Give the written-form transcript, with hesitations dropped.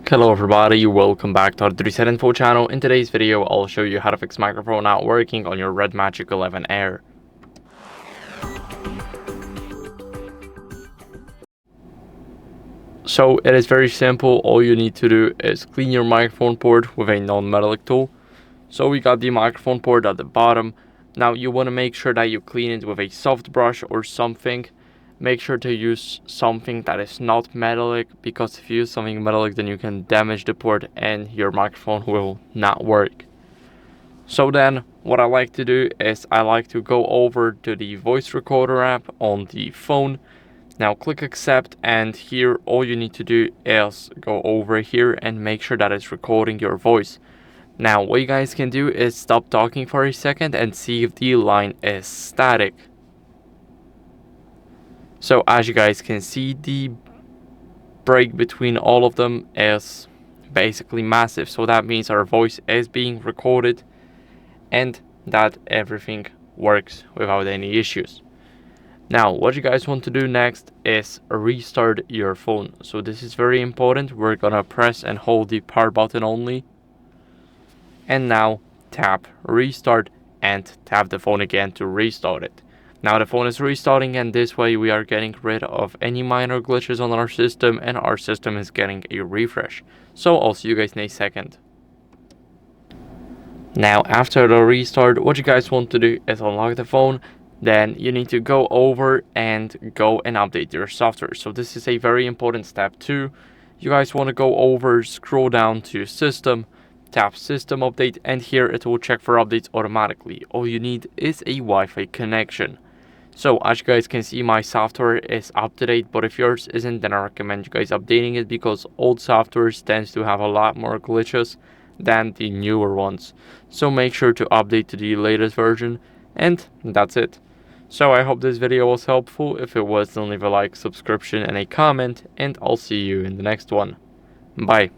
Hello everybody, welcome back to HardReset.Info channel. In today's video, I'll show you how to fix microphone not working on your RedMagic 11 Air. So it is very simple. All you need to do is clean your microphone port with a non-metallic tool. So we got the microphone port at the bottom. Now you want to make sure that you clean it with a soft brush or something. Make sure to use something that is not metallic, because if you use something metallic then you can damage the port and your microphone will not work. So then what I like to do is I like to go over to the voice recorder app on the phone. Now click accept, and here all you need to do is go over here and make sure that it's recording your voice. Now what you guys can do is stop talking for a second and see if the line is static. So as you guys can see, the break between all of them is basically massive. So that means our voice is being recorded and that everything works without any issues. Now what you guys want to do next is restart your phone. So this is very important. We're gonna press and hold the power button only, and now tap restart and tap the phone again to restart it. Now the phone is restarting, and this way we are getting rid of any minor glitches on our system, and our system is getting a refresh. So I'll see you guys in a second. Now after the restart, what you guys want to do is unlock the phone. Then you need to go over and go and update your software. So this is a very important step too. You guys want to go over, scroll down to system, tap system update, and here it will check for updates automatically. All you need is a Wi-Fi connection. So as you guys can see, my software is up to date, but if yours isn't, then I recommend you guys updating it, because old softwares tends to have a lot more glitches than the newer ones. So make sure to update to the latest version, and that's it. So I hope this video was helpful. If it was, then leave a like, subscription, and a comment, and I'll see you in the next one. Bye.